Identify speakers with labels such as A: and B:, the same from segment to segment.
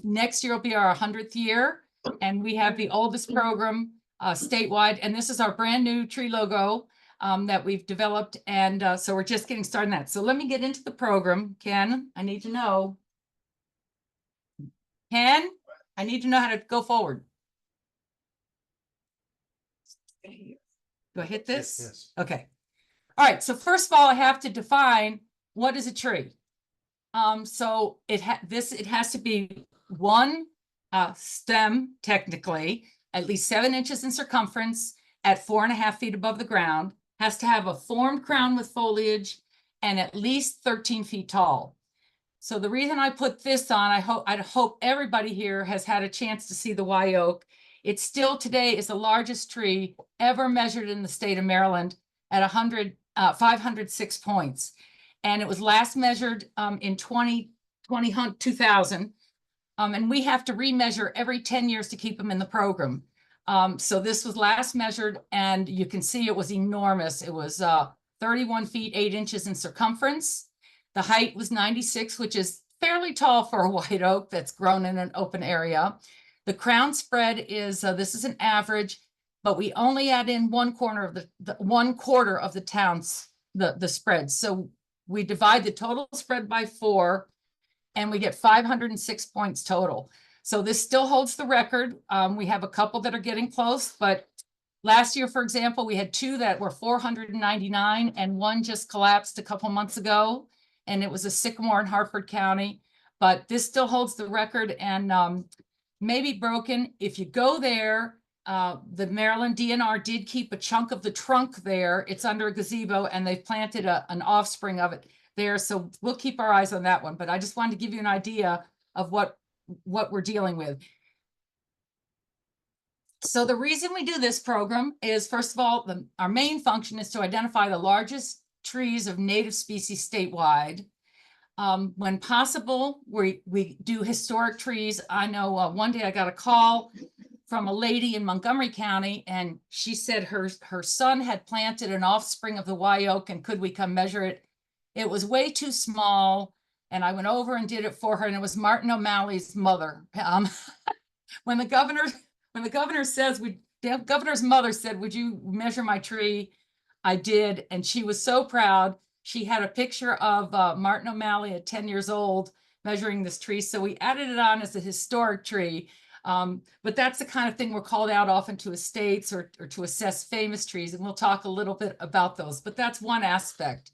A: next year will be our 100th year, and we have the oldest program statewide. And this is our brand new tree logo that we've developed. And so we're just getting started on that. So let me get into the program. Ken, I need to know. Ken, I need to know how to go forward. Do I hit this?
B: Yes.
A: Okay. All right. So first of all, I have to define what is a tree. So it has to be one stem, technically, at least 7 inches in circumference, at 4.5 feet above the ground, has to have a formed crown with foliage, and at least 13 feet tall. So the reason I put this on, I hope everybody here has had a chance to see the Y oak. It still today is the largest tree ever measured in the state of Maryland at 506 points. And it was last measured in 2000. And we have to remeasure every 10 years to keep them in the program. So this was last measured, and you can see it was enormous. It was 31 feet, 8 inches in circumference. The height was 96, which is fairly tall for a white oak that's grown in an open area. The crown spread is, this is an average, but we only add in 1/4 of the 1/4 of the town's, the spread. So we divide the total spread by 4, and we get 506 points total. So this still holds the record. We have a couple that are getting close, but last year, for example, we had 2 that were 499, and 1 just collapsed a couple months ago, and it was a sycamore in Hartford County. But this still holds the record, and may be broken. If you go there, the Maryland DNR did keep a chunk of the trunk there. It's under a gazebo, and they've planted an offspring of it there. So we'll keep our eyes on that one. But I just wanted to give you an idea of what we're dealing with. So the reason we do this program is, first of all, our main function is to identify the largest trees of native species statewide. When possible, we do historic trees. I know one day I got a call from a lady in Montgomery County, and she said her son had planted an offspring of the Y oak, and could we come measure it? It was way too small, and I went over and did it for her, and it was Martin O'Malley's mother. When the governor's mother said, "Would you measure my tree?" I did, and she was so proud. She had a picture of Martin O'Malley at 10 years old measuring this tree. So we added it on as a historic tree. But that's the kind of thing we're called out often to estates or to assess famous trees. And we'll talk a little bit about those, but that's one aspect.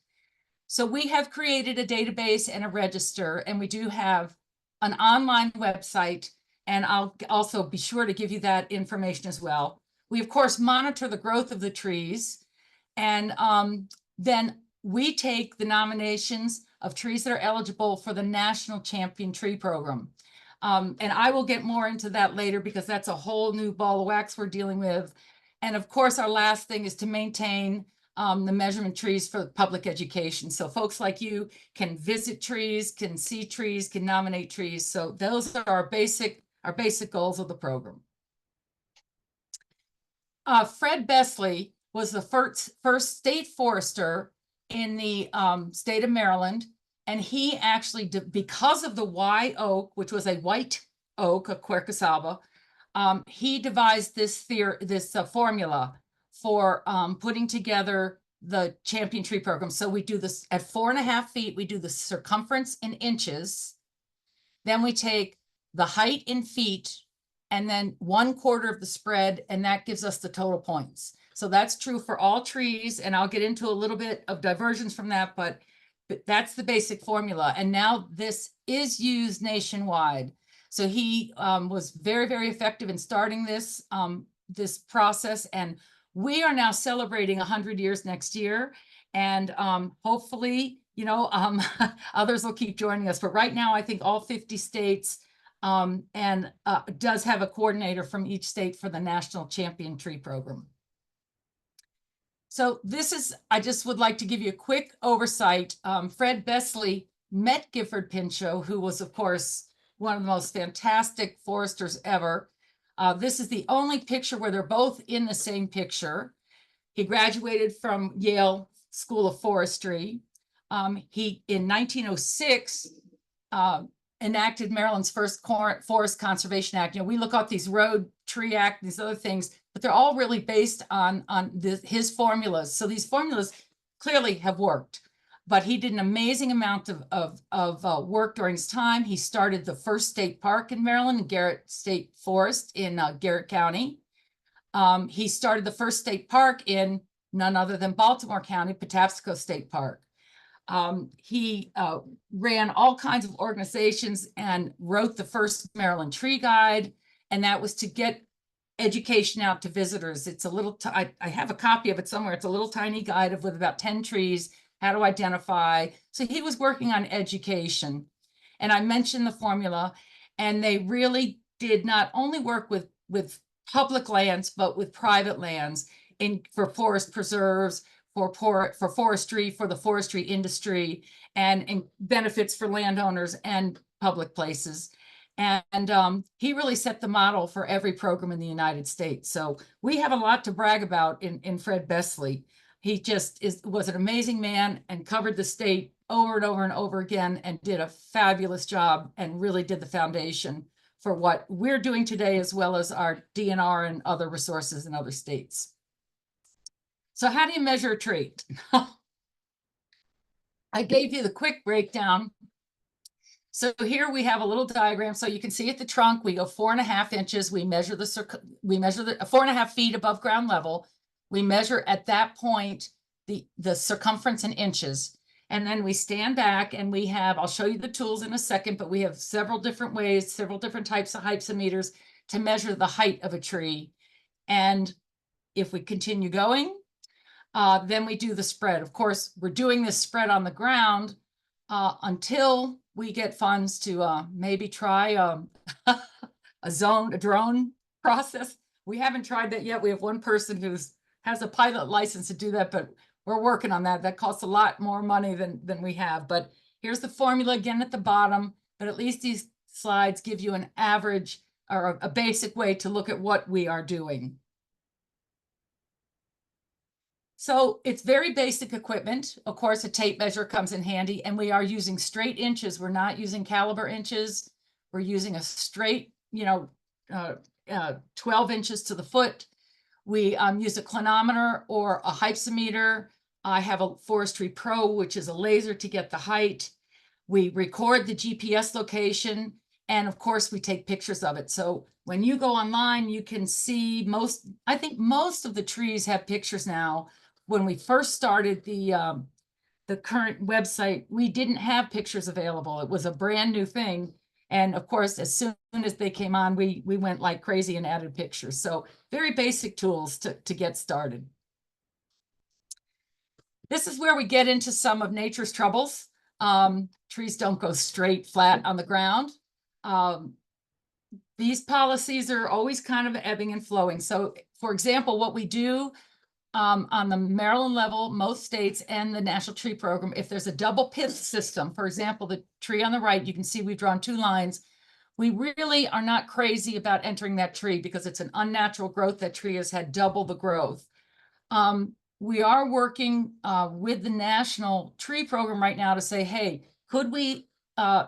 A: So we have created a database and a register, and we do have an online website, and I'll also be sure to give you that information as well. We, of course, monitor the growth of the trees, and then we take the nominations of trees that are eligible for the National Champion Tree Program. And I will get more into that later, because that's a whole new ball of wax we're dealing with. And of course, our last thing is to maintain the measurement trees for public education. So folks like you can visit trees, can see trees, can nominate trees. So those are our basic goals of the program. Fred Besley was the first state forester in the state of Maryland. And he actually, because of the Y oak, which was a white oak, a Quercusaba, he devised this formula for putting together the champion tree program. So we do this at 4.5 feet. We do the circumference in inches. Then we take the height in feet, and then 1/4 of the spread, and that gives us the total points. So that's true for all trees, and I'll get into a little bit of diversions from that, but that's the basic formula. And now this is used nationwide. So he was very, very effective in starting this process. And we are now celebrating 100 years next year. And hopefully, others will keep joining us. But right now, I think all 50 states and does have a coordinator from each state for the National Champion Tree Program. So I just would like to give you a quick oversight. Fred Besley met Gifford Pinchot, who was, of course, one of the most fantastic foresters ever. This is the only picture where they're both in the same picture. He graduated from Yale School of Forestry. In 1906, enacted Maryland's first Forest Conservation Act. You know, we look up these Road Tree Act, these other things, but they're all really based on his formulas. So these formulas clearly have worked. But he did an amazing amount of work during his time. He started the first state park in Maryland, Garrett State Forest in Garrett County. He started the first state park in none other than Baltimore County, Patapsco State Park. He ran all kinds of organizations and wrote the first Maryland Tree Guide, and that was to get education out to visitors. It's a little, I have a copy of it somewhere. It's a little tiny guide with about 10 trees, how to identify. So he was working on education. And I mentioned the formula, and they really did not only work with public lands, but with private lands for forest preserves, for forestry, for the forestry industry, and benefits for landowners and public places. And he really set the model for every program in the United States. So we have a lot to brag about in Fred Besley. He just was an amazing man and covered the state over and over and over again and did a fabulous job and really did the foundation for what we're doing today, as well as our DNR and other resources in other states. So how do you measure a tree? I gave you the quick breakdown. So here we have a little diagram. So you can see at the trunk, we go 4.5 inches. We measure the 4.5 feet above ground level. We measure at that point the circumference in inches. And then we stand back and we have, I'll show you the tools in a second, but we have several different ways, several different types of hypsometers to measure the height of a tree. And if we continue going, then we do the spread. Of course, we're doing this spread on the ground until we get funds to maybe try a drone process. We haven't tried that yet. We have one person who has a pilot license to do that, but we're working on that. That costs a lot more money than we have. But here's the formula again at the bottom, but at least these slides give you an average or a basic way to look at what we are doing. So it's very basic equipment. Of course, a tape measure comes in handy, and we are using straight inches. We're not using caliber inches. We're using a straight, 12 inches to the foot. We use a clinometer or a hypsometer. I have a Forestry Pro, which is a laser to get the height. We record the GPS location, and of course, we take pictures of it. So when you go online, you can see I think most of the trees have pictures now. When we first started the current website, we didn't have pictures available. It was a brand new thing. And of course, as soon as they came on, we went like crazy and added pictures. So very basic tools to get started. This is where we get into some of nature's troubles. Trees don't go straight flat on the ground. These policies are always kind of ebbing and flowing. So for example, what we do on the Maryland level, most states and the National Tree Program, if there's a double pith system, for example, the tree on the right, you can see we've drawn 2 lines. We really are not crazy about entering that tree because it's an unnatural growth. That tree has had double the growth. We are working with the National Tree Program right now to say, hey, could we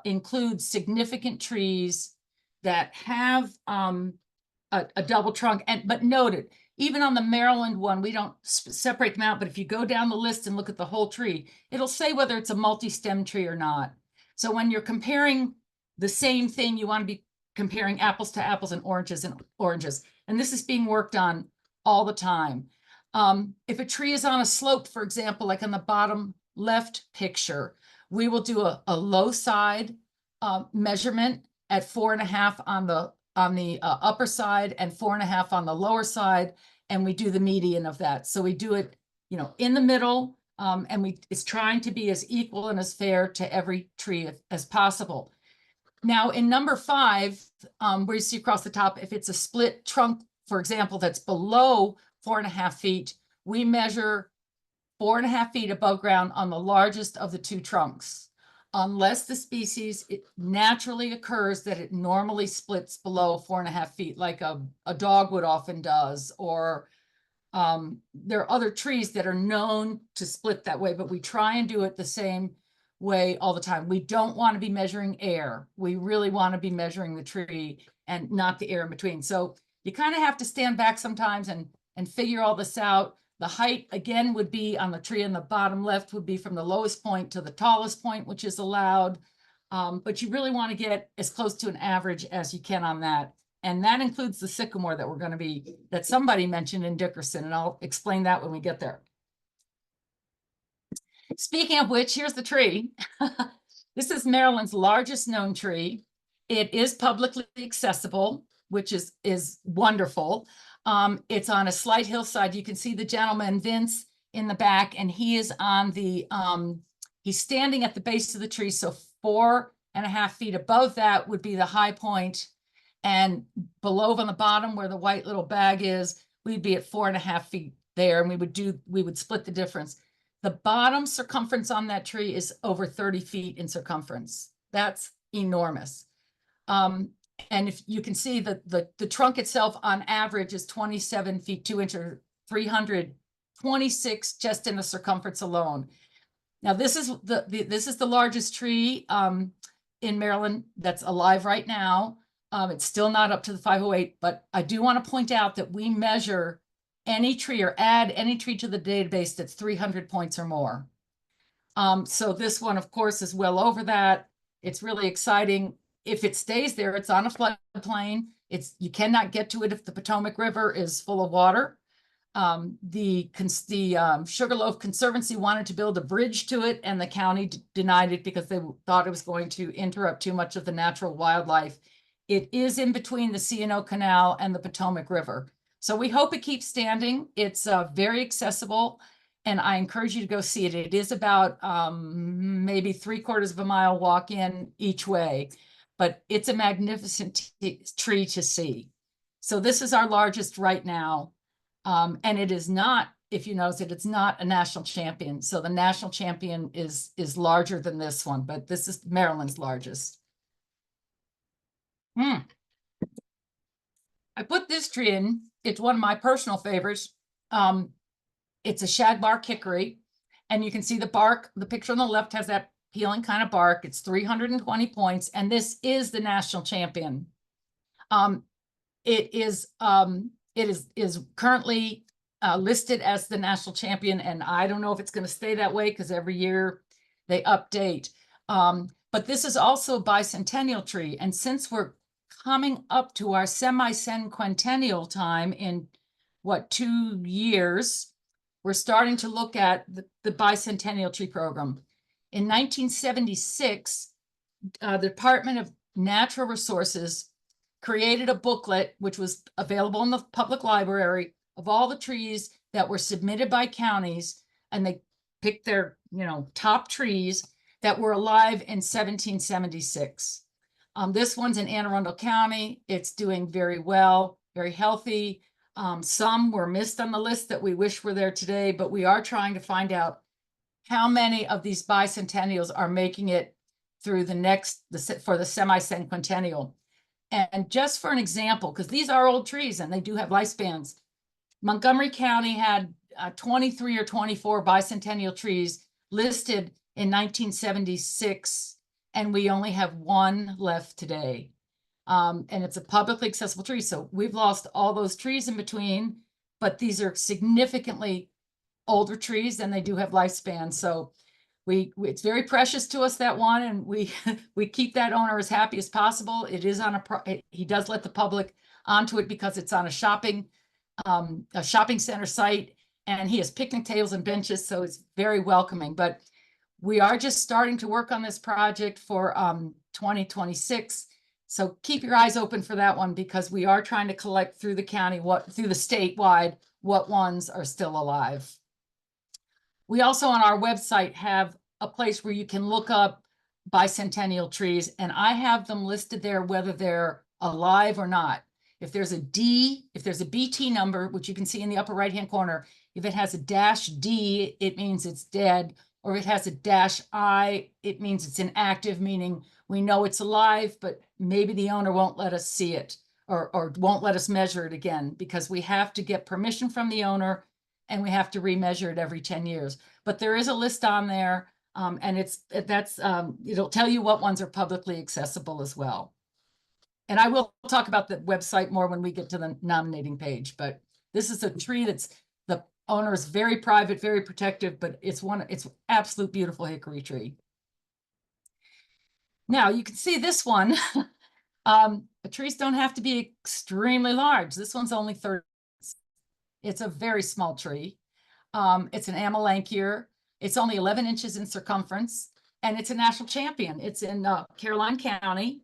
A: include significant trees that have a double trunk? But noted, even on the Maryland one, we don't separate them out, but if you go down the list and look at the whole tree, it'll say whether it's a multi-stem tree or not. So when you're comparing the same thing, you want to be comparing apples to apples and oranges and oranges. And this is being worked on all the time. If a tree is on a slope, for example, like on the bottom left picture, we will do a low side measurement at 4.5 on the upper side and 4.5 on the lower side, and we do the median of that. So we do it, in the middle, and it's trying to be as equal and as fair to every tree as possible. Now, in number 5, where you see across the top, if it's a split trunk, for example, that's below 4.5 feet, we measure 4.5 feet above ground on the largest of the 2 trunks. Unless the species, it naturally occurs that it normally splits below 4.5 feet, like a dogwood often does, or there are other trees that are known to split that way, but we try and do it the same way all the time. We don't want to be measuring air. We really want to be measuring the tree and not the air in between. So you kind of have to stand back sometimes and figure all this out. The height, again, would be on the tree in the bottom left would be from the lowest point to the tallest point, which is allowed. But you really want to get as close to an average as you can on that. And that includes the sycamore that we're going to be, that somebody mentioned in Dickerson, and I'll explain that when we get there. Speaking of which, here's the tree. This is Maryland's largest known tree. It is publicly accessible, which is wonderful. It's on a slight hillside. You can see the gentleman, Vince, in the back, and he is on the, he's standing at the base of the tree. So 4.5 feet above that would be the high point. And below on the bottom where the white little bag is, we'd be at 4.5 feet there, and we would split the difference. The bottom circumference on that tree is over 30 feet in circumference. That's enormous. And if you can see that the trunk itself on average is 27 feet 2 inches, 326 just in the circumference alone. Now this is the largest tree in Maryland that's alive right now. It's still not up to the 508, but I do want to point out that we measure any tree or add any tree to the database that's 300 points or more. So this one, of course, is well over that. It's really exciting. If it stays there, it's on a floodplain. You cannot get to it if the Potomac River is full of water. The Sugarloaf Conservancy wanted to build a bridge to it, and the county denied it because they thought it was going to interrupt too much of the natural wildlife. It is in between the C&O Canal and the Potomac River. So we hope it keeps standing. It's very accessible, and I encourage you to go see it. It is about maybe 3/4 of a mile walk in each way, but it's a magnificent tree to see. So this is our largest right now. And it is not, if you notice it, it's not a national champion. So the national champion is larger than this one, but this is Maryland's largest. I put this tree in. It's one of my personal favorites. It's a shagbark hickory, and you can see the bark. The picture on the left has that peeling kind of bark. It's 320 points, and this is the national champion. It is currently listed as the national champion, and I don't know if it's going to stay that way because every year they update. But this is also a bicentennial tree, and since we're coming up to our semi-cinquentennial time in 2 years, we're starting to look at the bicentennial tree program. In 1976, the Department of Natural Resources created a booklet, which was available in the public library, of all the trees that were submitted by counties, and they picked their, top trees that were alive in 1776. This one's in Anne Arundel County. It's doing very well, very healthy. Some were missed on the list that we wish were there today, but we are trying to find out how many of these bicentennials are making it through for the semi-cinquentennial. And just for an example, because these are old trees and they do have lifespans, Montgomery County had 23 or 24 bicentennial trees listed in 1976, and we only have one left today. And it's a publicly accessible tree. So we've lost all those trees in between, but these are significantly older trees and they do have lifespans. So it's very precious to us, that one, and we keep that owner as happy as possible. It is on he does let the public onto it because it's on a shopping center site, and he has picnic tables and benches, so it's very welcoming. But we are just starting to work on this project for 2026. So keep your eyes open for that one, because we are trying to collect through the county, through the statewide, what ones are still alive. We also on our website have a place where you can look up bicentennial trees, and I have them listed there whether they're alive or not. If there's a BT number, which you can see in the upper right-hand corner, if it has a -D, it means it's dead, or if it has a -I, it means it's inactive, meaning we know it's alive, but maybe the owner won't let us see it or won't let us measure it again, because we have to get permission from the owner and we have to remeasure it every 10 years. But there is a list on there. And it'll tell you what ones are publicly accessible as well. And I will talk about the website more when we get to the nominating page, but this is a tree that's, the owner is very private, very protective, but it's absolute beautiful hickory tree. Now you can see this one. The trees don't have to be extremely large. This one's only 30. It's a very small tree. It's an Amelanchier. It's only 11 inches in circumference, and it's a national champion. It's in Caroline County.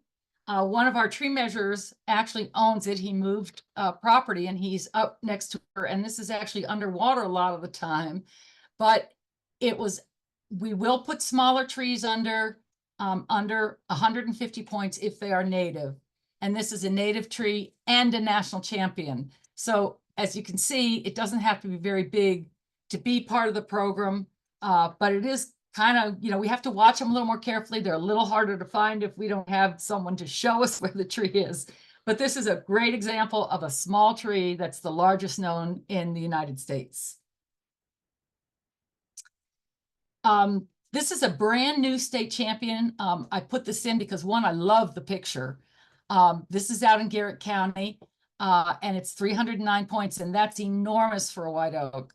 A: One of our tree measurers actually owns it. He moved property and he's up next to her. And this is actually underwater a lot of the time, but we will put smaller trees under 150 points if they are native. And this is a native tree and a national champion. So as you can see, it doesn't have to be very big to be part of the program, but it is kind of, we have to watch them a little more carefully. They're a little harder to find if we don't have someone to show us where the tree is. But this is a great example of a small tree that's the largest known in the United States. This is a brand new state champion. I put this in because, one, I love the picture. This is out in Garrett County, and it's 309 points, and that's enormous for a white oak.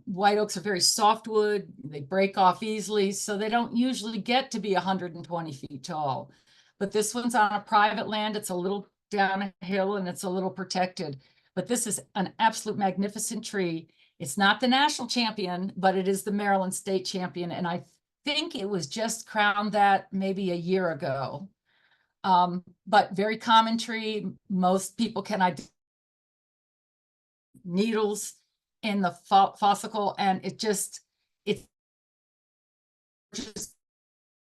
A: White oaks are very softwood, they break off easily, so they don't usually get to be 120 feet tall. But this one's on a private land, it's a little down a hill and it's a little protected. But this is an absolute magnificent tree. It's not the national champion, but it is the Maryland state champion. And I think it was just crowned that maybe a year ago. But very common tree. Most people can identify needles in the fossicle, and it's just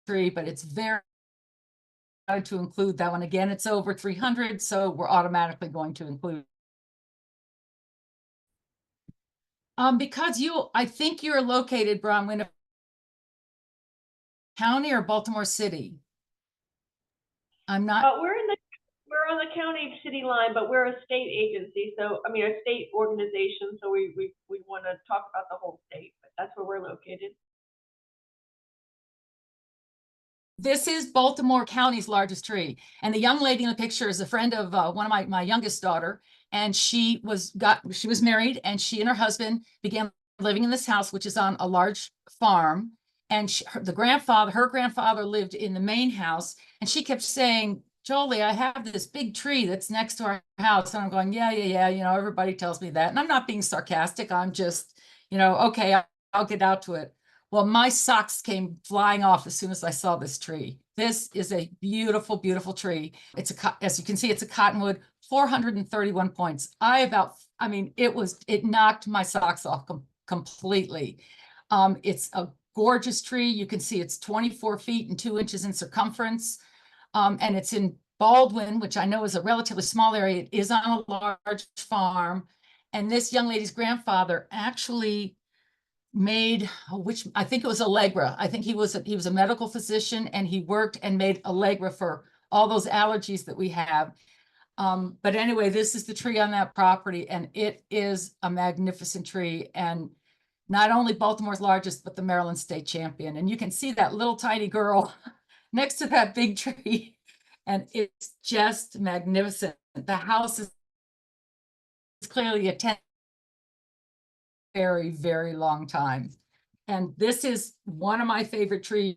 A: tree, but it's very hard to include that one. Again, it's over 300, so we're automatically going to include. Because I think you're located, Bronwyn, County or Baltimore City. I'm not.
B: We're on the county city line, but we're a state agency. So, I mean, a state organization. So we want to talk about the whole state, but that's where we're located.
A: This is Baltimore County's largest tree. And the young lady in the picture is a friend of one of my youngest daughter. And she was married, and she and her husband began living in this house, which is on a large farm. And her grandfather lived in the main house, and she kept saying, Jolie, I have this big tree that's next to our house. And I'm going, yeah. Everybody tells me that. And I'm not being sarcastic. I'm just, okay, I'll get out to it. Well, my socks came flying off as soon as I saw this tree. This is a beautiful, beautiful tree. As you can see, it's a cottonwood, 431 points. It knocked my socks off completely. It's a gorgeous tree. You can see it's 24 feet and 2 inches in circumference. And it's in Baldwin, which I know is a relatively small area. It is on a large farm. And this young lady's grandfather actually made, which I think it was Allegra. I think he was a medical physician, and he worked and made Allegra for all those allergies that we have. But anyway, this is the tree on that property, and it is a magnificent tree. And not only Baltimore's largest, but the Maryland state champion. And you can see that little tiny girl next to that big tree. And it's just magnificent. The house is clearly a 10 very, very long time. And this is one of my favorite trees.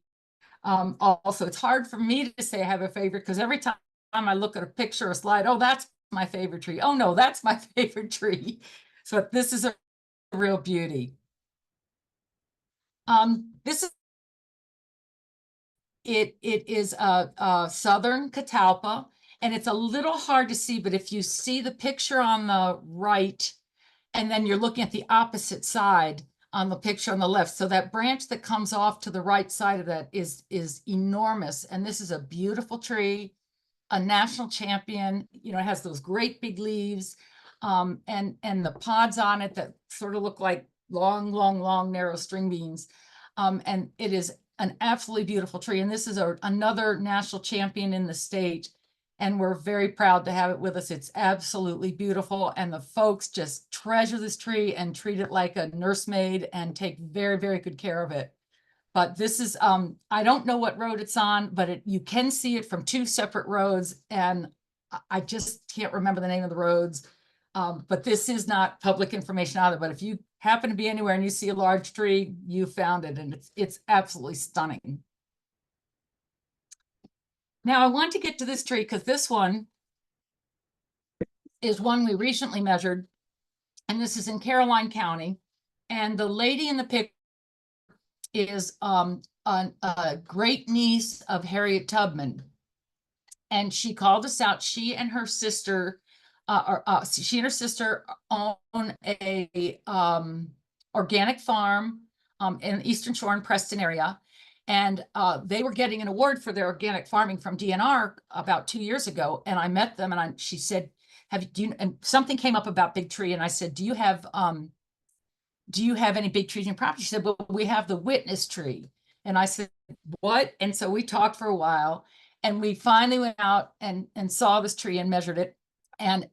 A: Also, it's hard for me to say I have a favorite, because every time I look at a picture or a slide, oh, that's my favorite tree. Oh no, that's my favorite tree. So this is a real beauty. It is a southern catalpa, and it's a little hard to see, but if you see the picture on the right, and then you're looking at the opposite side on the picture on the left, so that branch that comes off to the right side of that is enormous. And this is a beautiful tree, a national champion. It has those great big leaves, and the pods on it that sort of look like long narrow string beans. And it is an absolutely beautiful tree. And this is another national champion in the state. And we're very proud to have it with us. It's absolutely beautiful. And the folks just treasure this tree and treat it like a nursemaid and take very, very good care of it. But this is, I don't know what road it's on, but you can see it from two separate roads, and I just can't remember the name of the roads. But this is not public information either, but if you happen to be anywhere and you see a large tree, you found it, and it's absolutely stunning. Now I want to get to this tree because this one is one we recently measured, and this is in Caroline County. And the lady in the picture is a great niece of Harriet Tubman. And she called us out. She and her sister own a organic farm in the Eastern Shore and Preston area. And they were getting an award for their organic farming from DNR about 2 years ago. And I met them, and she said, and something came up about big tree. And I said, do you have any big trees in your property? She said, well, we have the witness tree. And I said, what? And so we talked for a while, and we finally went out and saw this tree and measured it. And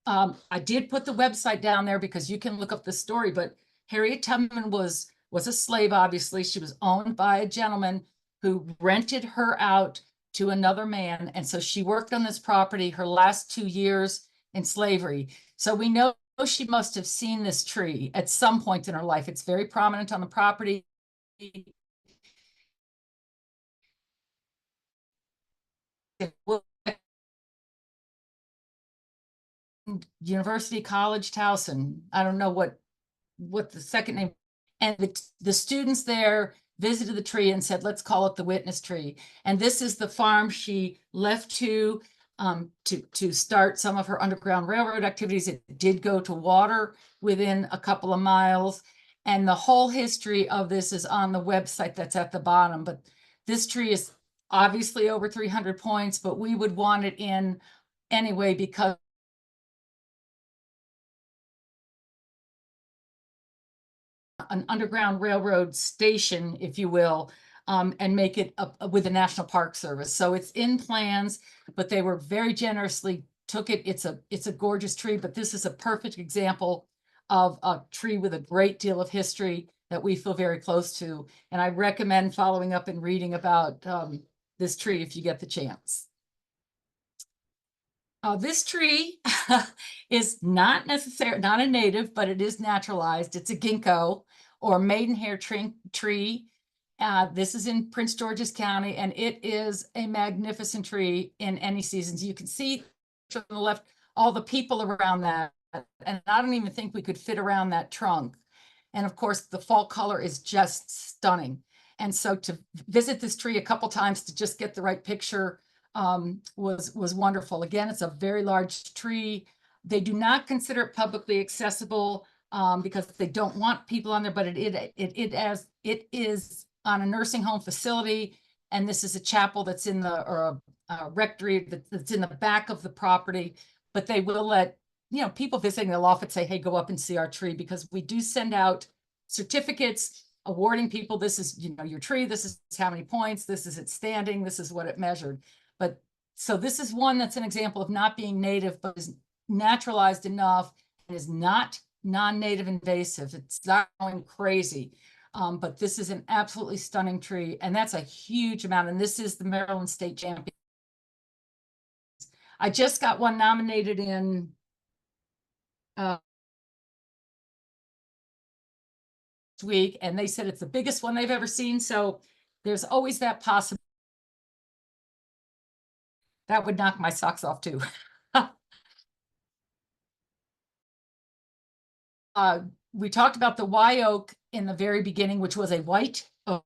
A: I did put the website down there because you can look up the story, but Harriet Tubman was a slave, obviously. She was owned by a gentleman who rented her out to another man. And so she worked on this property her last 2 years in slavery. So we know she must have seen this tree at some point in her life. It's very prominent on the property. University College Towson. I don't know what the second name. And the students there visited the tree and said, let's call it the witness tree. And this is the farm she left to start some of her Underground Railroad activities. It did go to water within a couple of miles. And the whole history of this is on the website that's at the bottom. But this tree is obviously over 300 points, but we would want it in anyway because an Underground Railroad station, if you will, and make it with the National Park Service. So it's in plans, but they were very generously took it. It's a gorgeous tree, but this is a perfect example of a tree with a great deal of history that we feel very close to. And I recommend following up and reading about this tree if you get the chance. This tree is not a native, but it is naturalized. It's a ginkgo or maidenhair tree. This is in Prince George's County, and it is a magnificent tree in any seasons. You can see to the left all the people around that, and I don't even think we could fit around that trunk. And of course, the fall color is just stunning. And so to visit this tree a couple times to just get the right picture was wonderful. Again, it's a very large tree. They do not consider it publicly accessible because they don't want people on there, but it is on a nursing home facility, and this is a chapel that's in or a rectory that's in the back of the property. But they will let people visiting. They'll often say, "Hey, go up and see our tree," because we do send out certificates awarding people. This is your tree. This is how many points. This is its standing. This is what it measured. But so this is one that's an example of not being native, but is naturalized enough and is not non-native invasive. It's not going crazy. But this is an absolutely stunning tree, and that's a huge amount. And this is the Maryland State Champion. I just got one nominated in week, and they said it's the biggest one they've ever seen. So there's always that possibility. That would knock my socks off too. We talked about the Y oak in the very beginning, which was a white oak.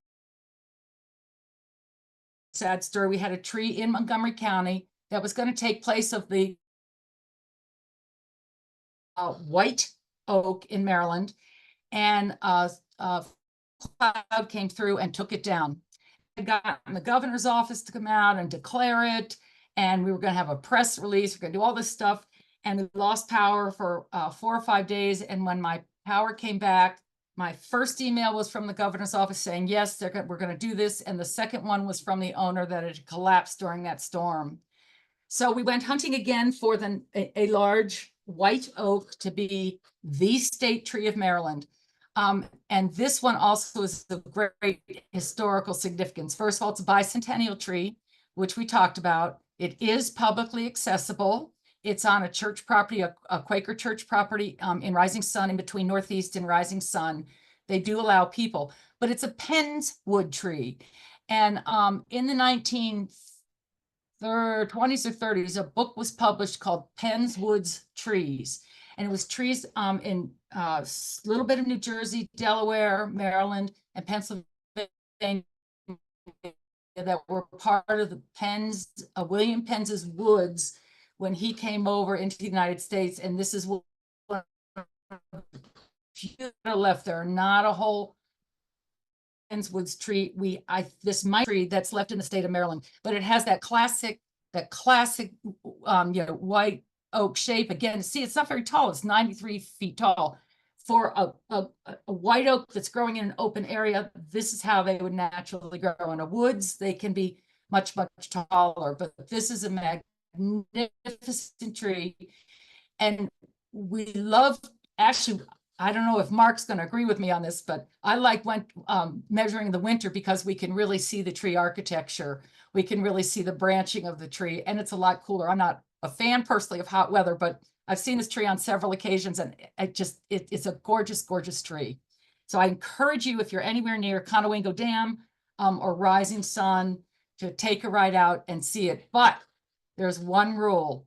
A: Sad story. We had a tree in Montgomery County that was going to take place of the white oak in Maryland, and cloud came through and took it down. I got the governor's office to come out and declare it, and we were going to have a press release. We're going to do all this stuff, and we lost power for 4 or 5 days. And when my power came back, my first email was from the governor's office saying, yes, we're going to do this. And the second one was from the owner that had collapsed during that storm. So we went hunting again for a large white oak to be the state tree of Maryland. And this one also is of great historical significance. First of all, it's a bicentennial tree, which we talked about. It is publicly accessible. It's on a church property, a Quaker church property in Rising Sun, in between Northeast and Rising Sun. They do allow people, but it's a Penn's wood tree. And in the 1920s or 30s, a book was published called Penn's Woods Trees. And it was trees in a little bit of New Jersey, Delaware, Maryland, and Pennsylvania that were part of the William Penn's woods when he came over into the United States. And this is what left there, not a whole Penn's Woods tree. This my tree that's left in the state of Maryland, but it has that classic white oak shape. Again, see, it's not very tall. It's 93 feet tall. For a white oak that's growing in an open area, this is how they would naturally grow. In the woods, they can be much, much taller, but this is a magnificent tree. And we love, actually, I don't know if Mark's going to agree with me on this, but I like measuring the winter because we can really see the tree architecture. We can really see the branching of the tree, and it's a lot cooler. I'm not a fan personally of hot weather, but I've seen this tree on several occasions, and it's a gorgeous, gorgeous tree. So I encourage you, if you're anywhere near Conowingo Dam or Rising Sun, to take a ride out and see it. But there's one rule.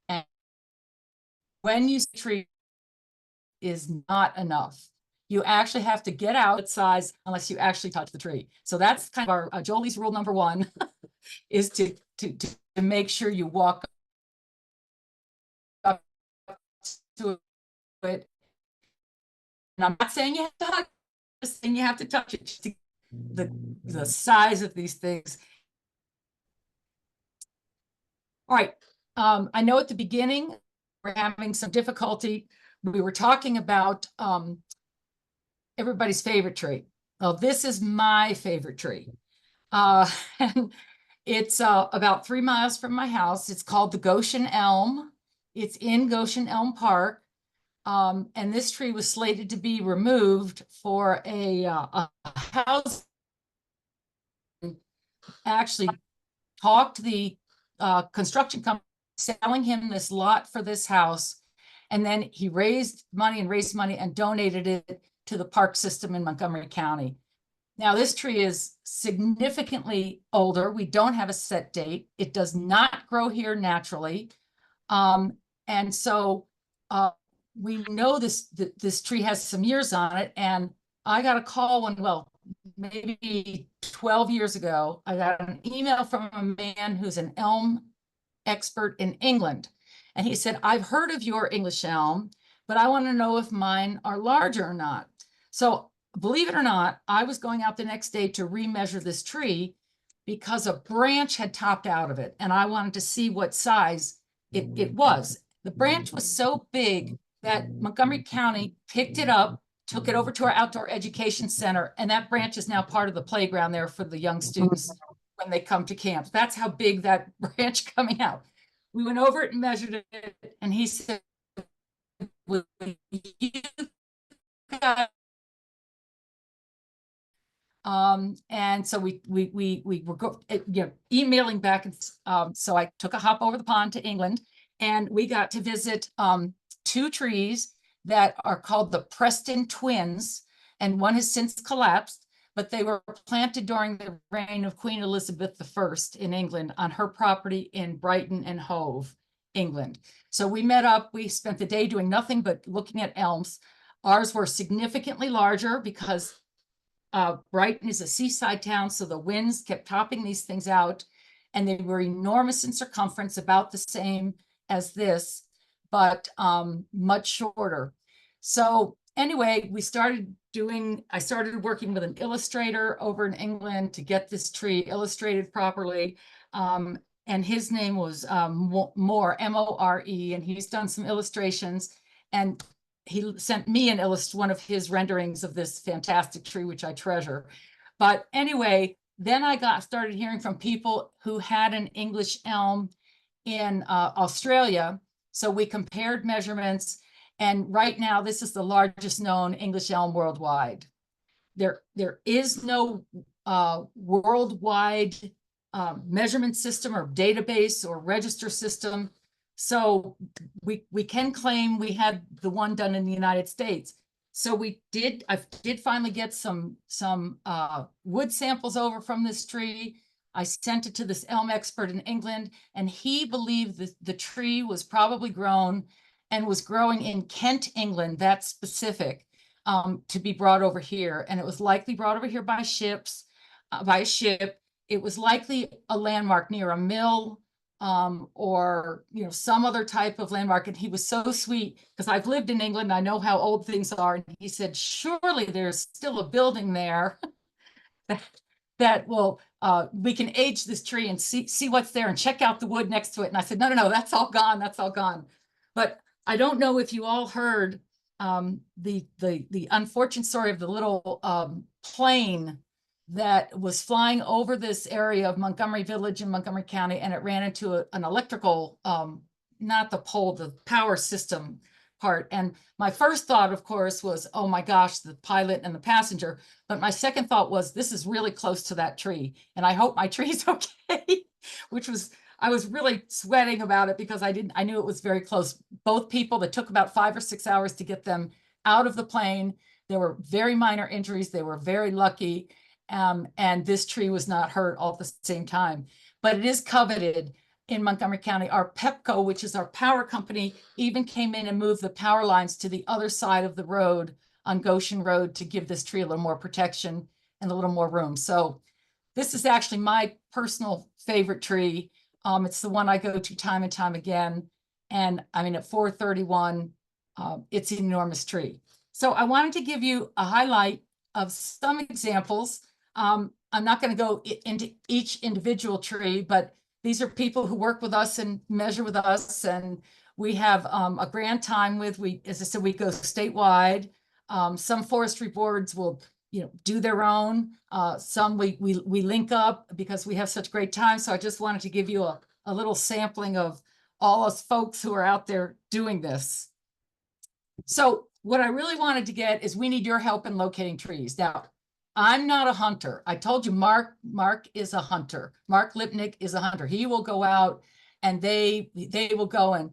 A: And when you see a tree is not enough. You actually have to get out its size unless you actually touch the tree. So that's kind of our Joli's rule number one, is to make sure you walk up to it. And I'm not saying you have to hug, I'm just saying you have to touch it. Just to the size of these things. All right. I know at the beginning we're having some difficulty. We were talking about everybody's favorite tree. Well, this is my favorite tree. And it's about 3 miles from my house. It's called the Goshen Elm. It's in Goshen Elm Park. And this tree was slated to be removed for a house. Actually talked the construction company selling him this lot for this house. And then he raised money and donated it to the park system in Montgomery County. Now, this tree is significantly older. We don't have a set date. It does not grow here naturally. And so we know this tree has some years on it. And I got a call maybe 12 years ago, I got an email from a man who's an elm expert in England. And he said, I've heard of your English elm, but I want to know if mine are larger or not. So believe it or not, I was going out the next day to remeasure this tree because a branch had topped out of it. And I wanted to see what size it was. The branch was so big that Montgomery County picked it up, took it over to our outdoor education center, and that branch is now part of the playground there for the young students when they come to camp. That's how big that branch coming out. We went over it and measured it, and he said, "Will you guys?" And so we were emailing back, and so I took a hop over the pond to England, and we got to visit 2 trees that are called the Preston Twins, and one has since collapsed, but they were planted during the reign of Queen Elizabeth I in England on her property in Brighton and Hove, England. So we met up, we spent the day doing nothing but looking at elms. Ours were significantly larger because Brighton is a seaside town, so the winds kept topping these things out, and they were enormous in circumference, about the same as this, but much shorter. So anyway, I started working with an illustrator over in England to get this tree illustrated properly. And his name was More, M-O-R-E, and he's done some illustrations. And he sent me one of his renderings of this fantastic tree, which I treasure. But anyway, then I started hearing from people who had an English elm in Australia. So we compared measurements, and right now this is the largest known English elm worldwide. There is no worldwide measurement system or database or register system. So we can claim we had the one done in the United States. So I did finally get some wood samples over from this tree. I sent it to this elm expert in England, and he believed that the tree was probably grown and was growing in Kent, England, that's specific, to be brought over here. And it was likely brought over here by ships, by a ship. It was likely a landmark near a mill, or some other type of landmark. And he was so sweet, because I've lived in England, I know how old things are. And he said, surely there's still a building there that will we can age this tree and see what's there and check out the wood next to it. And I said, no, that's all gone. That's all gone. But I don't know if you all heard the unfortunate story of the little plane that was flying over this area of Montgomery Village in Montgomery County, and it ran into an electrical, not the pole, the power system part. And my first thought, of course, was, oh my gosh, the pilot and the passenger. But my second thought was, this is really close to that tree, and I hope my tree's okay, I was really sweating about it, because I knew it was very close. Both people, that took about 5 or 6 hours to get them out of the plane. There were very minor injuries. They were very lucky. And this tree was not hurt all at the same time, but it is coveted in Montgomery County. Our Pepco, which is our power company, even came in and moved the power lines to the other side of the road on Goshen Road to give this tree a little more protection and a little more room. So this is actually my personal favorite tree. It's the one I go to time and time again. And I mean, at 431, it's an enormous tree. So I wanted to give you a highlight of some examples. I'm not going to go into each individual tree, but these are people who work with us and measure with us. And we have a grand time with, as I said, we go statewide. Some forestry boards will do their own. Some we link up because we have such great time. So I just wanted to give you a little sampling of all us folks who are out there doing this. So what I really wanted to get is, we need your help in locating trees. Now, I'm not a hunter. I told you Mark is a hunter. Mark Lipnick is a hunter. He will go out, and they will go and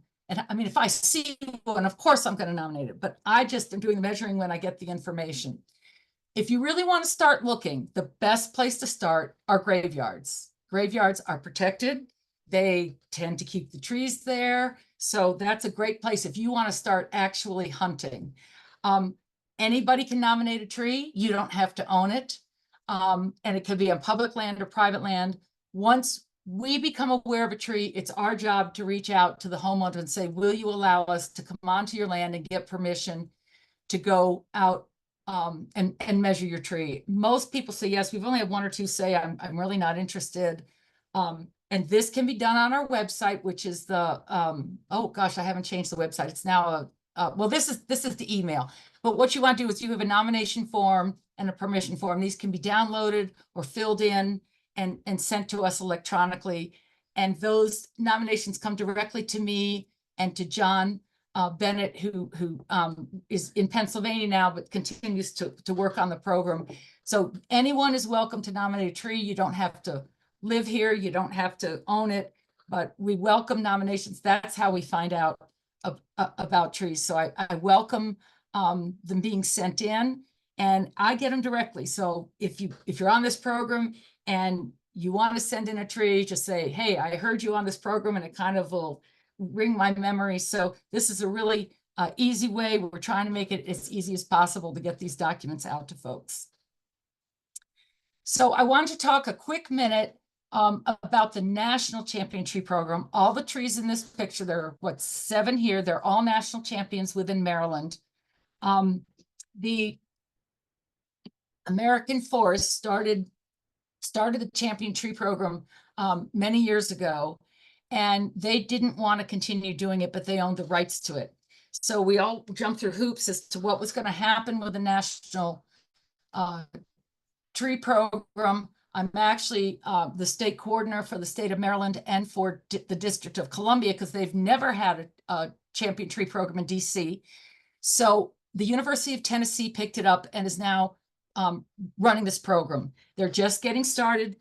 A: I mean, if I see one, of course I'm going to nominate it, but I just am doing the measuring when I get the information. If you really want to start looking, the best place to start are graveyards. Graveyards are protected. They tend to keep the trees there. So that's a great place if you want to start actually hunting. Anybody can nominate a tree. You don't have to own it. And it could be on public land or private land. Once we become aware of a tree, it's our job to reach out to the homeowner and say, will you allow us to come onto your land and get permission to go out and measure your tree? Most people say yes. We've only had 1 or 2 say, I'm really not interested. And this can be done on our website, which is the, oh gosh, I haven't changed the website. It's now well, this is the email. But what you want to do is, you have a nomination form and a permission form. These can be downloaded or filled in and sent to us electronically. And those nominations come directly to me and to John Bennett, who is in Pennsylvania now, but continues to work on the program. So anyone is welcome to nominate a tree. You don't have to live here. You don't have to own it, but we welcome nominations. That's how we find out about trees. So I welcome them being sent in, and I get them directly. So if you're on this program and you want to send in a tree, just say, hey, I heard you on this program, and it kind of will ring my memory. So this is a really easy way. We're trying to make it as easy as possible to get these documents out to folks. So I want to talk a quick minute about the National Champion Tree Program. All the trees in this picture, there are 7 here. They're all national champions within Maryland. The American Forest started the Champion Tree Program many years ago, and they didn't want to continue doing it, but they owned the rights to it. So we all jumped through hoops as to what was going to happen with the National Tree Program. I'm actually the state coordinator for the state of Maryland and for the District of Columbia, because they've never had a champion tree program in DC. So the University of Tennessee picked it up and is now running this program. They're just getting started.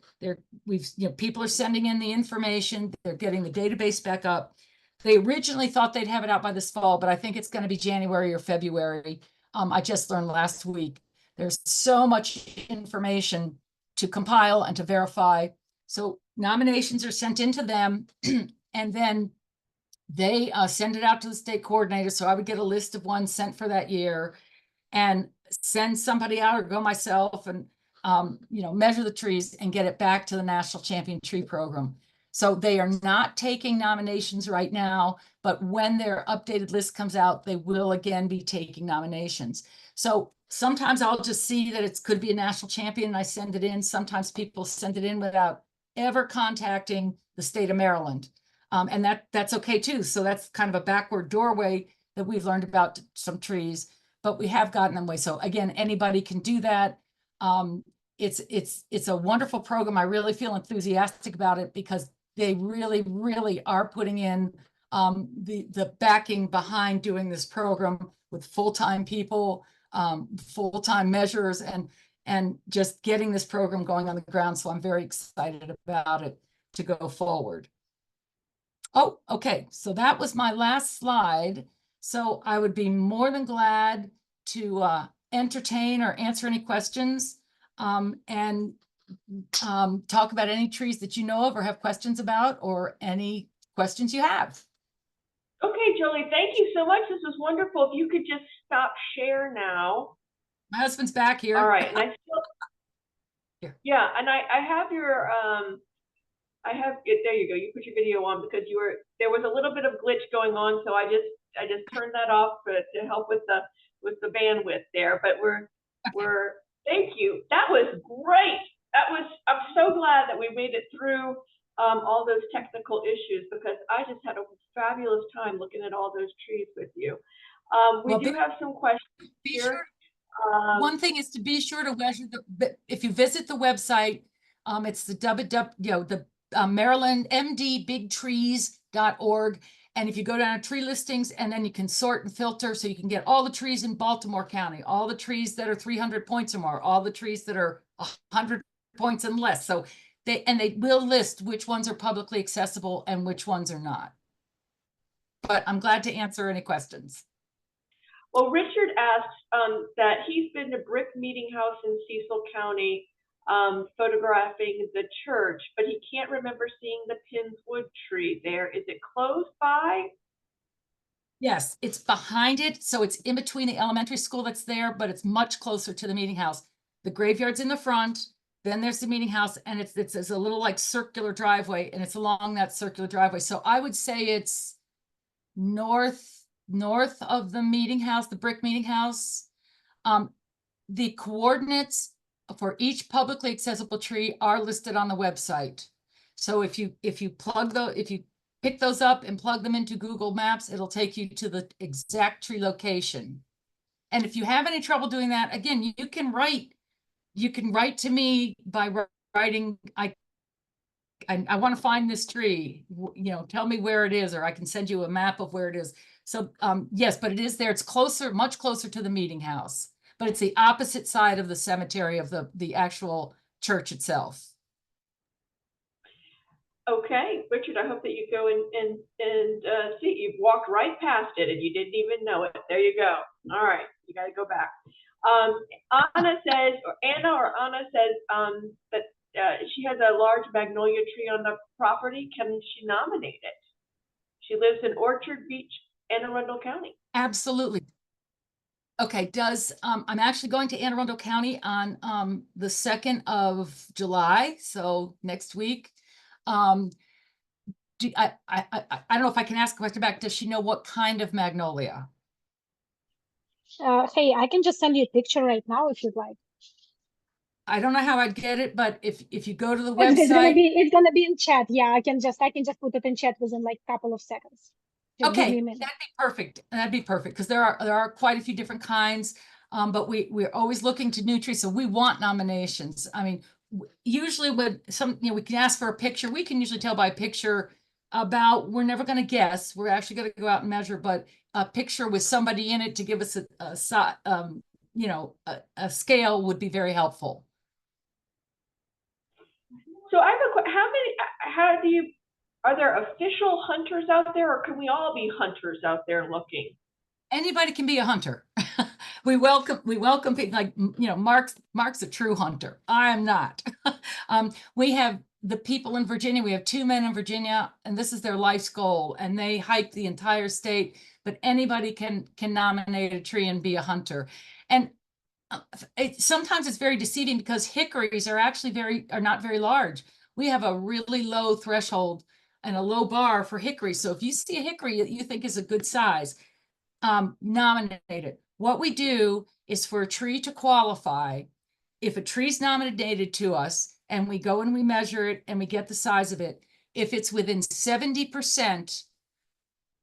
A: People are sending in the information. They're getting the database back up. They originally thought they'd have it out by this fall, but I think it's going to be January or February. I just learned last week. There's so much information to compile and to verify. So nominations are sent into them, and then they send it out to the state coordinator. So I would get a list of ones sent for that year and send somebody out or go myself and, measure the trees and get it back to the National Champion Tree Program. So they are not taking nominations right now, but when their updated list comes out, they will again be taking nominations. So sometimes I'll just see that it could be a national champion and I send it in. Sometimes people send it in without ever contacting the state of Maryland. And that's okay too. So that's kind of a backward doorway that we've learned about some trees, but we have gotten them away. So again, anybody can do that. It's a wonderful program. I really feel enthusiastic about it because they really, really are putting in the backing behind doing this program with full-time people, full-time measures, and just getting this program going on the ground. So I'm very excited about it to go forward. Oh, okay. So that was my last slide. So I would be more than glad to entertain or answer any questions and talk about any trees that you know of or have questions about, or any questions you have.
B: Okay, Joli, thank you so much. This was wonderful. If you could just stop share now.
A: My husband's back here.
B: All right, and I still,
A: Here.
B: Yeah, and I have your, I have it. There you go. You put your video on because there was a little bit of glitch going on, so I just turned that off to help with the bandwidth there. But thank you. That was great. I'm so glad that we made it through all those technical issues, because I just had a fabulous time looking at all those trees with you. We do have some questions here.
A: Sure. One thing is to be sure to measure if you visit the website, it's the Maryland mdbigtrees.org. And if you go down to tree listings, and then you can sort and filter, so you can get all the trees in Baltimore County, all the trees that are 300 points or more, all the trees that are 100 points and less. So they will list which ones are publicly accessible and which ones are not. But I'm glad to answer any questions.
B: Well, Richard asks that he's been to Brick Meeting House in Cecil County photographing the church, but he can't remember seeing the Pinswood tree there. Is it close by?
A: Yes, it's behind it. So it's in between the elementary school that's there, but it's much closer to the meeting house. The graveyard's in the front, then there's the meeting house, and it's a little like circular driveway, and it's along that circular driveway. So I would say it's north of the meeting house, the Brick Meeting House. The coordinates for each publicly accessible tree are listed on the website. So if you pick those up and plug them into Google Maps, it'll take you to the exact tree location. And if you have any trouble doing that, again, you can write to me by writing, I want to find this tree, tell me where it is, or I can send you a map of where it is. So yes, but it is there. It's closer, much closer to the meeting house, but it's the opposite side of the cemetery of the actual church itself.
B: Okay, Richard, I hope that you go and see. You've walked right past it and you didn't even know it. There you go. All right, you got to go back. Anna says that she has a large magnolia tree on the property. Can she nominate it? She lives in Orchard Beach, Anne Arundel County.
A: Absolutely. Okay, I'm actually going to Anne Arundel County on the 2nd of July, so next week. I don't know if I can ask a question back. Does she know what kind of magnolia?
C: Hey, I can just send you a picture right now if you'd like.
A: I don't know how I'd get it, but if you go to the
C: It's
A: website,
C: gonna be in chat. Yeah, I can just put it in chat within like a couple of seconds. Just
A: okay, that'd be perfect. That'd be perfect, because there are quite a few different kinds. But we're always looking to new trees, so we want nominations. I mean, usually when we can ask for a picture, we can usually tell by picture about, we're never going to guess, we're actually going to go out and measure, but a picture with somebody in it to give us a scale would be very helpful.
B: So I have are there official hunters out there, or can we all be hunters out there looking?
A: Anybody can be a hunter. We welcome people like, Mark's a true hunter. I am not. We have the people in Virginia. We have 2 men in Virginia, and this is their life's goal. And they hike the entire state, but anybody can nominate a tree and be a hunter. And sometimes it's very deceiving because hickories are actually not very large. We have a really low threshold and a low bar for hickory. So if you see a hickory that you think is a good size, nominate it. What we do is, for a tree to qualify, if a tree's nominated to us and we go and we measure it and we get the size of it, if it's within 70%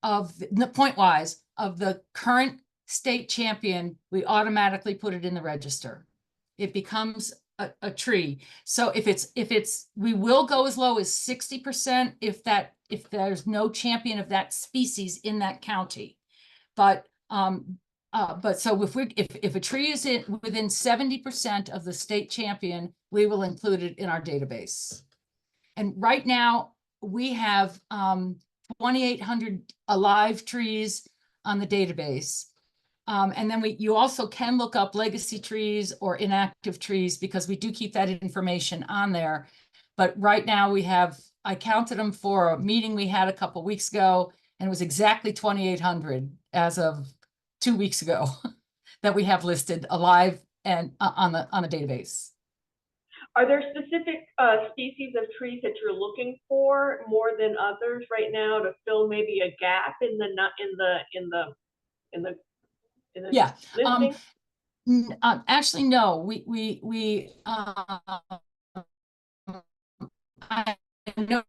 A: of the point-wise of the current state champion, we automatically put it in the register. It becomes a tree. So we will go as low as 60% if there's no champion of that species in that county. But so if a tree is within 70% of the state champion, we will include it in our database. And right now we have 2,800 alive trees on the database. And then you also can look up legacy trees or inactive trees, because we do keep that information on there. But right now I counted them for a meeting we had a couple weeks ago, and it was exactly 2,800 as of 2 weeks ago that we have listed alive and on the database.
B: Are there specific species of trees that you're looking for more than others right now to fill maybe a gap in the
A: Yeah.
B: listing?
A: Actually, no. I know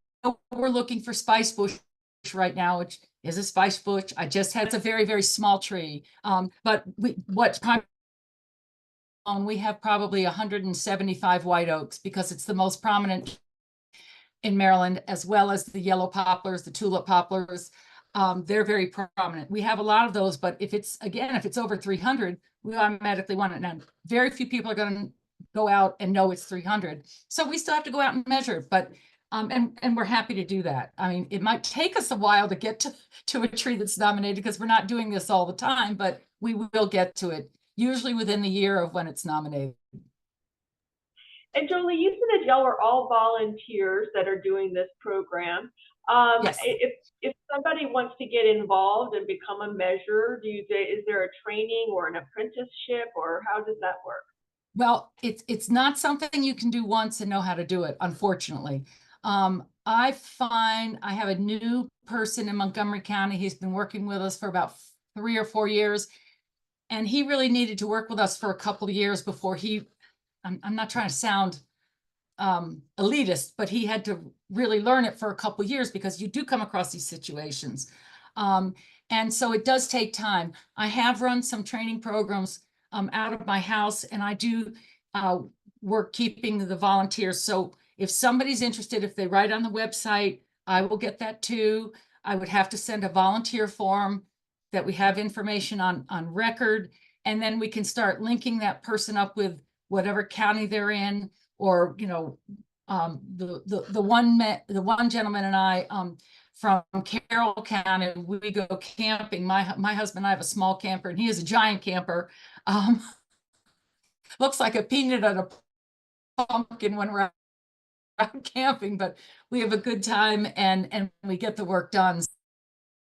A: we're looking for spice bush right now, which is a spice bush. It's a very, very small tree. But we have probably 175 white oaks, because it's the most prominent in Maryland, as well as the yellow poplars, the tulip poplars. They're very prominent. We have a lot of those, but if it's over 300, we automatically want it. Now, very few people are going to go out and know it's 300. So we still have to go out and measure, but and we're happy to do that. I mean, it might take us a while to get to a tree that's nominated, because we're not doing this all the time, but we will get to it, usually within the year of when it's nominated.
B: And Joli, you said that y'all are all volunteers that are doing this program.
A: Yes.
B: If somebody wants to get involved and become a measurer, is there a training or an apprenticeship, or how does that work?
A: Well, it's not something you can do once and know how to do it, unfortunately. I have a new person in Montgomery County. He's been working with us for about 3 or 4 years, and he really needed to work with us for a couple of years before I'm not trying to sound elitist, but he had to really learn it for a couple of years, because you do come across these situations. And so it does take time. I have run some training programs out of my house, and I do work keeping the volunteers. So if somebody's interested, if they write on the website, I will get that too. I would have to send a volunteer form that we have information on record, and then we can start linking that person up with whatever county they're in, or the one gentleman and I from Carroll County, we go camping. My husband and I have a small camper, and he is a giant camper. Looks like a peanut on a pumpkin when we're out camping, but we have a good time and we get the work done.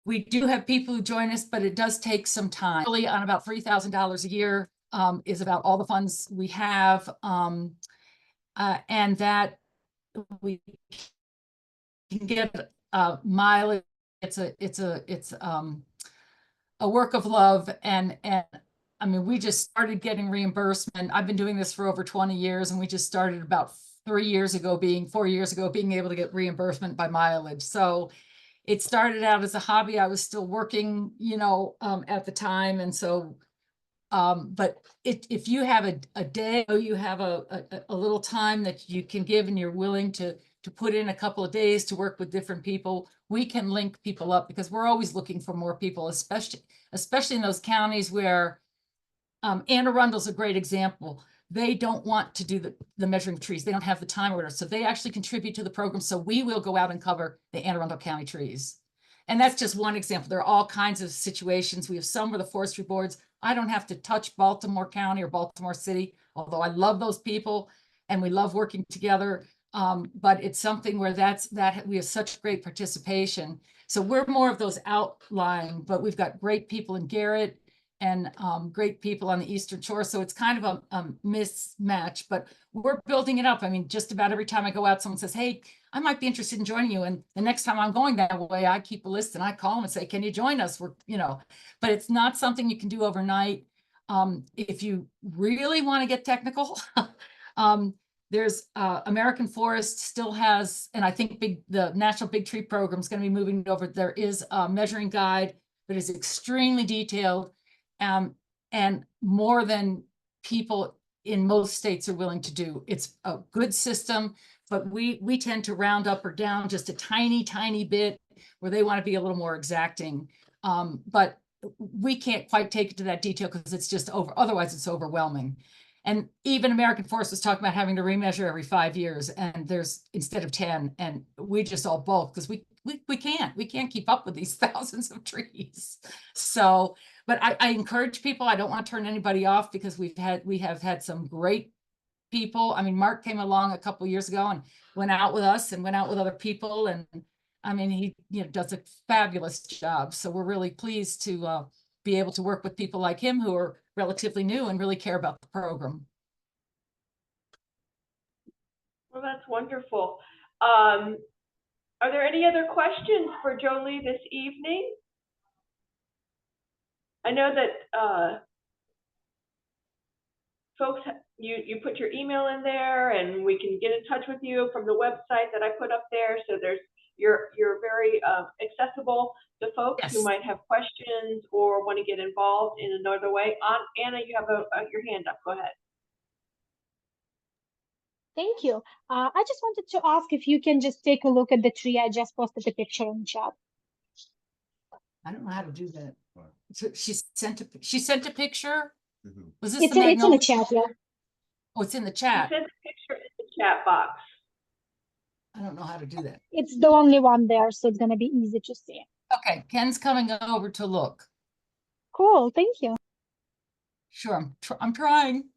A: We do have people who join us, but it does take some time. Really, on about $3,000 a year is about all the funds we have, and that we can get mileage. It's a work of love, and I mean, we just started getting reimbursement. I've been doing this for over 20 years, and we just started about 4 years ago being able to get reimbursement by mileage. So it started out as a hobby. I was still working, at the time. And so But if you have a day, or you have a little time that you can give and you're willing to put in a couple of days to work with different people, we can link people up because we're always looking for more people, especially in those counties where Anne Arundel's a great example. They don't want to do the measuring of trees. They don't have the time or whatever. So they actually contribute to the program. So we will go out and cover the Anne Arundel County trees. And that's just one example. There are all kinds of situations. We have some where the forestry boards, I don't have to touch Baltimore County or Baltimore City, although I love those people and we love working together. But it's something where we have such great participation. So we're more of those outlying, but we've got great people in Garrett and great people on the Eastern Shore. So it's kind of a mismatch, but we're building it up. I mean, just about every time I go out, someone says, hey, I might be interested in joining you. And the next time I'm going that way, I keep a list and I call them and say, can you join us? But it's not something you can do overnight. If you really want to get technical, there's American Forest still has, and I think the National Big Tree Program is going to be moving over. There is a measuring guide that is extremely detailed. And more than people in most states are willing to do. It's a good system, but we tend to round up or down just a tiny bit where they want to be a little more exacting. But we can't quite take it to that detail because it's just otherwise it's overwhelming. And even American Forest was talking about having to remeasure every 5 years, and there's instead of 10, and we just all bulk because we can't keep up with these thousands of trees. So, but I encourage people. I don't want to turn anybody off because we have had some great people. I mean, Mark came along a couple of years ago and went out with us and went out with other people. And I mean, he does a fabulous job. So we're really pleased to be able to work with people like him who are relatively new and really care about the program.
B: Well, that's wonderful. Are there any other questions for Joli this evening? I know that folks, you put your email in there and we can get in touch with you from the website that I put up there. So you're very accessible to folks
A: Yes.
B: who might have questions or want to get involved in another way. Anna, you have your hand up. Go ahead.
C: Thank you. I just wanted to ask if you can just take a look at the tree. I just posted a picture in the chat.
A: I don't know how to do that. So she sent a picture. Was this
C: It's
A: the
C: in the
A: magnolia?
C: chat, yeah.
A: Oh, it's in the
B: You
A: chat.
B: sent the picture in the chat box.
A: I don't know how to do that.
C: It's the only one there, so it's gonna be easy to see.
A: Okay, Ken's coming over to look.
C: Cool, thank you.
A: Sure, I'm trying.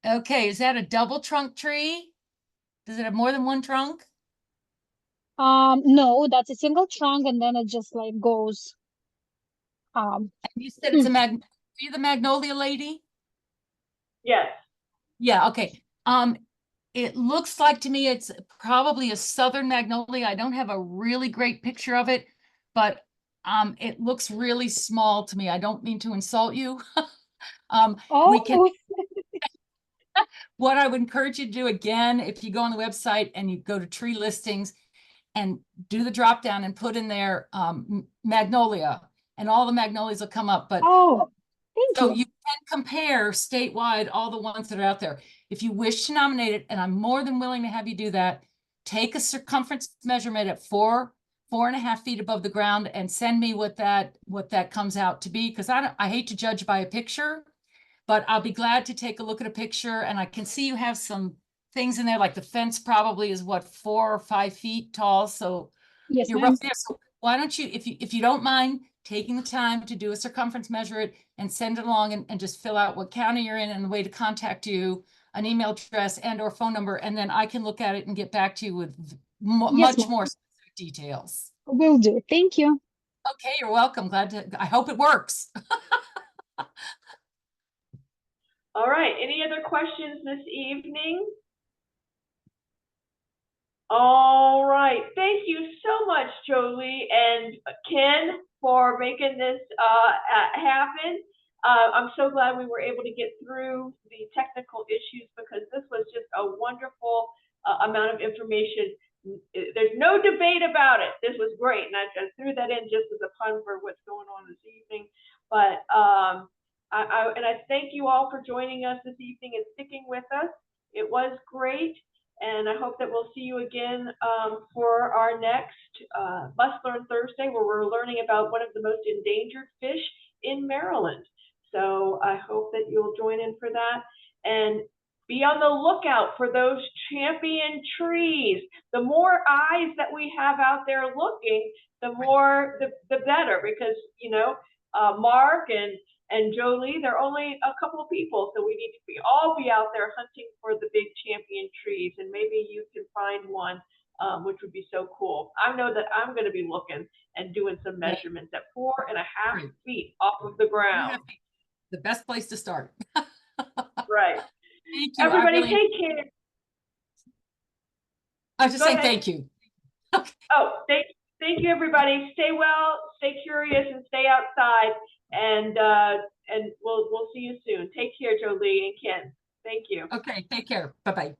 A: Okay, is that a double trunk tree? Does it have more than one trunk?
C: No, that's a single trunk, and then it just like goes.
A: You said it's are you the magnolia lady?
B: Yes.
A: Yeah, okay. It looks like to me it's probably a southern magnolia. I don't have a really great picture of it, but it looks really small to me. I don't mean to insult you. We can.
C: Oh,
A: What I would encourage you to do again, if you go on the website and you go to tree listings and do the drop down and put in there magnolia, and all the magnolias will come up. But
C: oh, thank
A: so
C: you.
A: you can compare statewide all the ones that are out there. If you wish to nominate it, and I'm more than willing to have you do that, take a circumference measurement at 4.5 feet above the ground and send me what that comes out to be. Because I hate to judge by a picture, but I'll be glad to take a look at a picture. And I can see you have some things in there, like the fence probably is what, 4 or 5 feet tall. So
C: Yes,
A: you're
C: ma'am.
A: right there. So why don't you, if you don't mind taking the time to do a circumference, measure it and send it along and just fill out what county you're in and the way to contact you, an email address and or phone number, and then I can look at it and get back to you with
C: Yes,
A: much more specific details.
C: Will do. Thank you.
A: Okay, you're welcome. I hope it works.
B: All right. Any other questions this evening? All right. Thank you so much, Joli and Ken, for making this happen. I'm so glad we were able to get through the technical issues because this was just a wonderful amount of information. There's no debate about it. This was great. And I threw that in just as a pun for what's going on this evening. But I thank you all for joining us this evening and sticking with us. It was great, and I hope that we'll see you again for our next Must Learn Thursday, where we're learning about one of the most endangered fish in Maryland. So I hope that you'll join in for that, and be on the lookout for those champion trees. The more eyes that we have out there looking, the more, the better, because, you know, Mark and Jolie, they're only a couple of people, so we need to all be out there hunting for the big champion trees, and maybe you can find one, which would be so cool. I know that I'm going to be looking and doing some measurements at 4.5 feet off of the ground.
A: The best place to start.
B: Right.
A: Thank you.
B: Everybody, take care.
A: I was just
B: Go
A: saying
B: ahead.
A: thank you.
B: Oh, thank you, everybody. Stay well, stay curious, and stay outside. And we'll see you soon. Take care, Jolie and Ken. Thank you.
A: Okay, take care. Bye-bye.